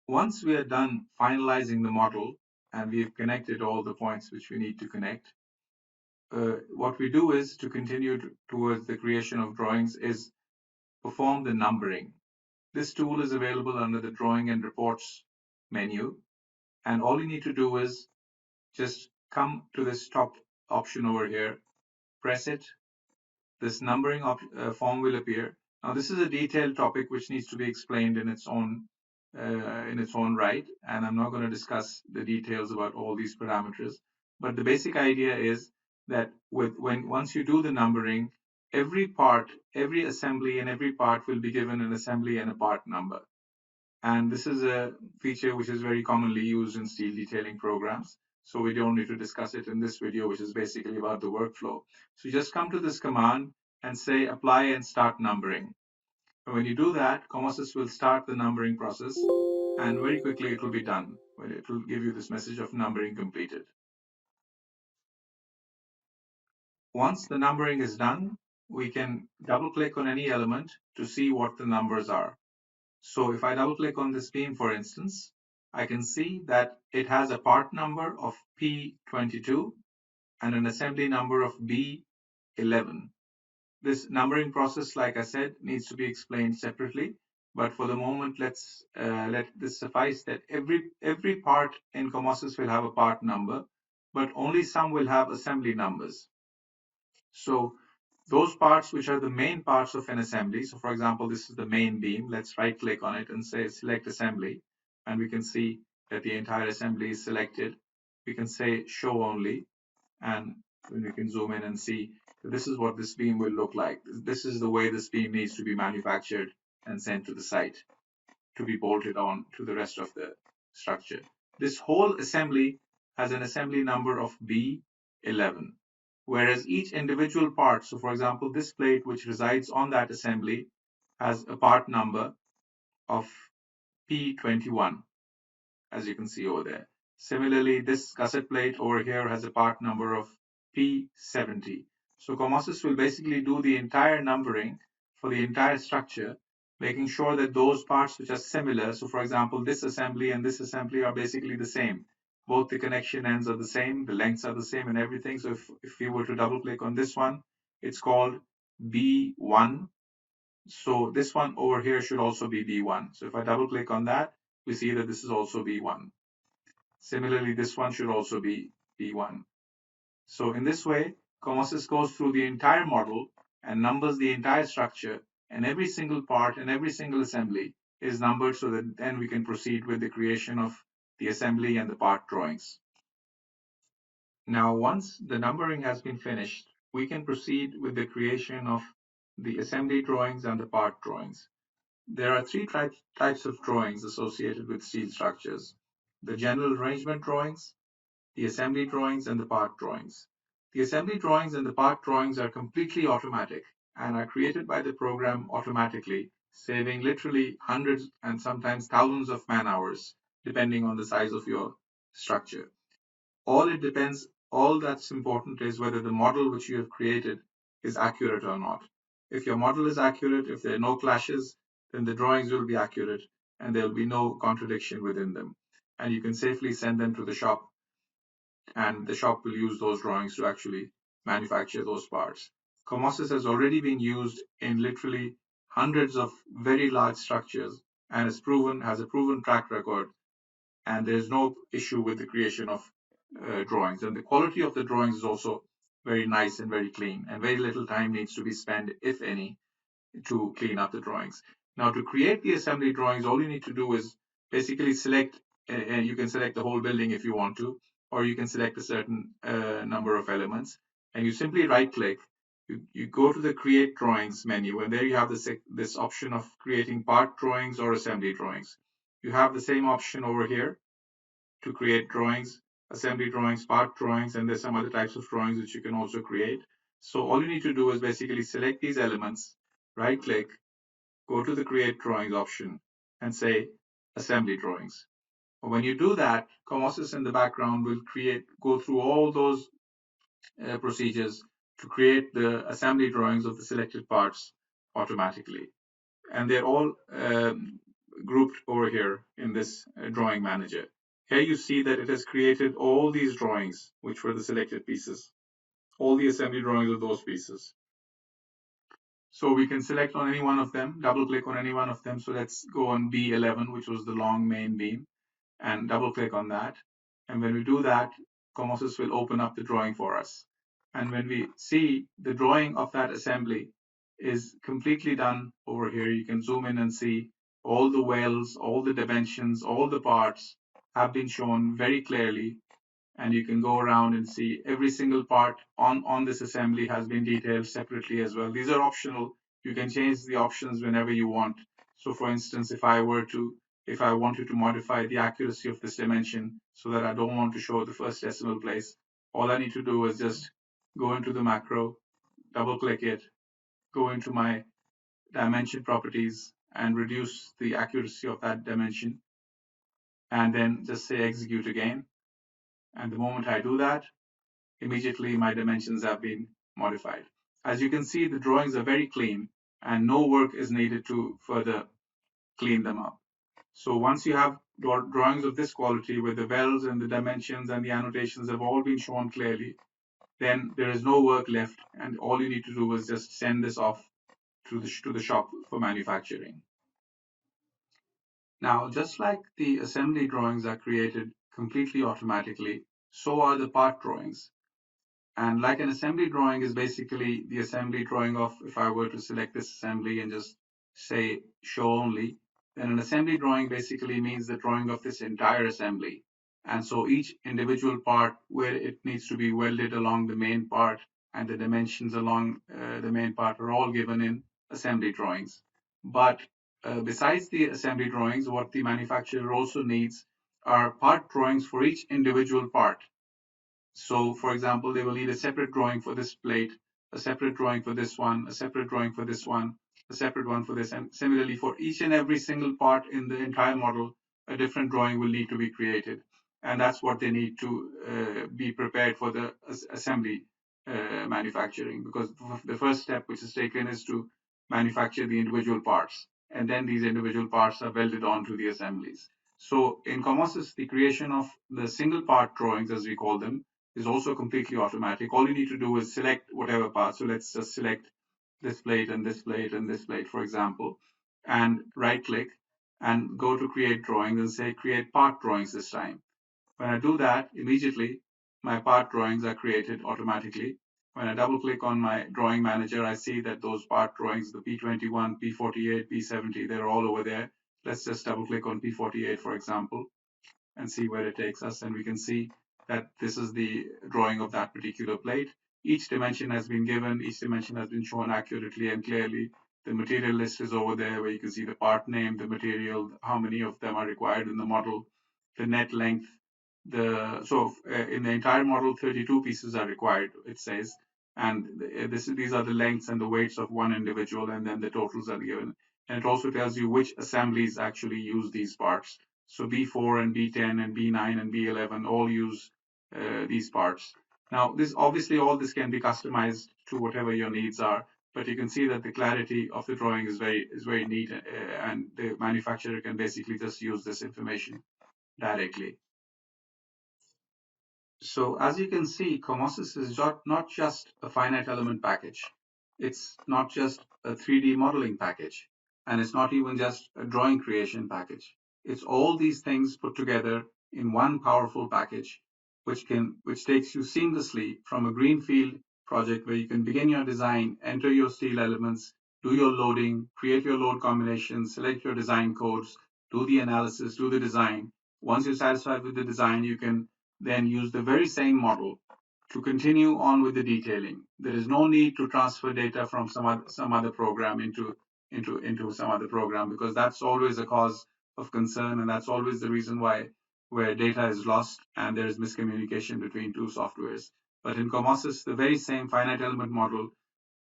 Once we are done finalizing the model and we've connected all the points which we need to connect, what we do is to continue towards the creation of drawings is perform the numbering. This tool is available under the Drawing and Reports menu, and all you need to do is just come to this top option over here, press it, this numbering form will appear. Now, this is a detailed topic which needs to be explained in its own right, and I'm not going to discuss the details about all these parameters. But the basic idea is that once you do the numbering, every part, every assembly, and every part will be given an assembly and a part number. And this is a feature which is very commonly used in steel detailing programs. So we don't need to discuss it in this video, which is basically about the workflow. So just come to this command and say apply and start numbering. And when you do that, COMOSYS will start the numbering process, and very quickly it will be done. It will give you this message of numbering completed. Once the numbering is done, we can double click on any element to see what the numbers are. So if I double click on this beam, for instance, I can see that it has a part number of P22 and an assembly number of B11. This numbering process, like I said, needs to be explained separately. But for the moment, let's let this suffice that every part in COMOSYS will have a part number, but only some will have assembly numbers. So those parts which are the main parts of an assembly. So for example, this is the main beam. Let's right click on it and say select assembly. And we can see that the entire assembly is selected. We can say show only. And then we can zoom in and see this is what this beam will look like. This is the way this beam needs to be manufactured and sent to the site to be bolted on to the rest of the structure. This whole assembly has an assembly number of B11, whereas each individual part, so for example, this plate which resides on that assembly has a part number of P21, as you can see over there. Similarly, this gusset plate over here has a part number of P70. So COMOSYS will basically do the entire numbering for the entire structure, making sure that those parts which are similar, so for example, this assembly and this assembly are basically the same. Both the connection ends are the same, the lengths are the same and everything. So if we were to double click on this one, it's called B1. So this one over here should also be B1. So if I double click on that, we see that this is also B1. Similarly, this one should also be B1. So in this way, COMOSYS goes through the entire model and numbers the entire structure, and every single part and every single assembly is numbered so that then we can proceed with the creation of the assembly and the part drawings. Now, once the numbering has been finished, we can proceed with the creation of the assembly drawings and the part drawings. There are three types of drawings associated with steel structures: the general arrangement drawings, the assembly drawings, and the part drawings. The assembly drawings and the part drawings are completely automatic and are created by the program automatically, saving literally hundreds and sometimes thousands of man hours, depending on the size of your structure. All that's important is whether the model which you have created is accurate or not. If your model is accurate, if there are no clashes, then the drawings will be accurate and there will be no contradiction within them. And you can safely send them to the shop, and the shop will use those drawings to actually manufacture those parts. COMOSYS has already been used in literally hundreds of very large structures and has a proven track record, and there's no issue with the creation of drawings. And the quality of the drawings is also very nice and very clean, and very little time needs to be spent, if any, to clean up the drawings. Now, to create the assembly drawings, all you need to do is basically select, and you can select the whole building if you want to, or you can select a certain number of elements, and you simply right click. You go to the create drawings menu, and there you have this option of creating part drawings or assembly drawings. You have the same option over here to create drawings, assembly drawings, part drawings, and there's some other types of drawings which you can also create. So all you need to do is basically select these elements, right click, go to the create drawings option and say assembly drawings. When you do that, COMOSYS in the background will go through all those procedures to create the assembly drawings of the selected parts automatically. And they're all grouped over here in this drawing manager. Here you see that it has created all these drawings, which were the selected pieces, all the assembly drawings of those pieces. So we can select on any one of them, double click on any one of them. So let's go on B11, which was the long main beam, and double click on that. And when we do that, COMOSYS will open up the drawing for us. And when we see the drawing of that assembly is completely done over here, you can zoom in and see all the welds, all the dimensions, all the parts have been shown very clearly, and you can go around and see every single part on this assembly has been detailed separately as well. These are optional. You can change the options whenever you want. So for instance, if I wanted to modify the accuracy of this dimension so that I don't want to show the first decimal place, all I need to do is just go into the macro, double click it, go into my dimension properties and reduce the accuracy of that dimension, and then just say execute again. And the moment I do that, immediately my dimensions have been modified. As you can see, the drawings are very clean and no work is needed to further clean them up. So once you have drawings of this quality where the welds and the dimensions and the annotations have all been shown clearly, then there is no work left, and all you need to do is just send this off to the shop for manufacturing. Now, just like the assembly drawings are created completely automatically, so are the part drawings. And like an assembly drawing is basically the assembly drawing of, if I were to select this assembly and just say show only, then an assembly drawing basically means the drawing of this entire assembly. And so each individual part where it needs to be welded along the main part and the dimensions along the main part are all given in assembly drawings. But besides the assembly drawings, what the manufacturer also needs are part drawings for each individual part. So for example, they will need a separate drawing for this plate, a separate drawing for this one, a separate drawing for this one, a separate one for this. And similarly, for each and every single part in the entire model, a different drawing will need to be created. And that's what they need to be prepared for the assembly manufacturing, because the first step which is taken is to manufacture the individual parts. And then these individual parts are welded onto the assemblies. So in COMOSYS, the creation of the single part drawings, as we call them, is also completely automatic. All you need to do is select whatever part. So let's just select this plate and this plate and this plate, for example, and right click and go to create drawings and say create part drawings this time. When I do that, immediately my part drawings are created automatically. When I double click on my drawing manager, I see that those part drawings, the P21, P48, P70, they're all over there. Let's just double click on P48, for example, and see where it takes us. And we can see that this is the drawing of that particular plate. Each dimension has been given, each dimension has been shown accurately and clearly. The material list is over there where you can see the part name, the material, how many of them are required in the model, the net length. In the entire model, 32 pieces are required, it says. And these are the lengths and the weights of one individual, and then the totals are given. And it also tells you which assemblies actually use these parts. So B4 and B10 and B9 and B11 all use these parts. Now, this obviously all this can be customized to whatever your needs are, but you can see that the clarity of the drawing is very neat, and the manufacturer can basically just use this information directly. So as you can see, COMOSYS is not just a finite element package. It's not just a 3D modeling package, and it's not even just a drawing creation package. It's all these things put together in one powerful package, which takes you seamlessly from a greenfield project where you can begin your design, enter your steel elements, do your loading, create your load combinations, select your design codes, do the analysis, do the design. Once you're satisfied with the design, you can then use the very same model to continue on with the detailing. There is no need to transfer data from some other program into some other program, because that's always a cause of concern, and that's always the reason where data is lost and there is miscommunication between two softwares. But in COMOSYS, the very same finite element model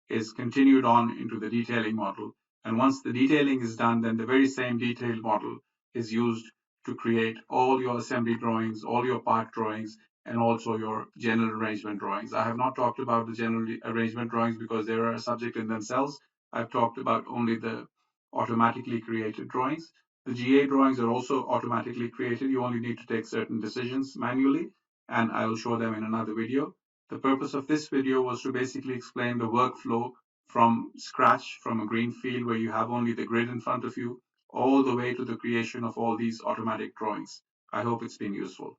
is continued on into the detailing model. And once the detailing is done, then the very same detailed model is used to create all your assembly drawings, all your part drawings, and also your general arrangement drawings. I have not talked about the general arrangement drawings because they are a subject in themselves. I've talked about only the automatically created drawings. The GA drawings are also automatically created. You only need to take certain decisions manually, and I will show them in another video. The purpose of this video was to basically explain the workflow from scratch, from a green field where you have only the grid in front of you, all the way to the creation of all these automatic drawings. I hope it's been useful.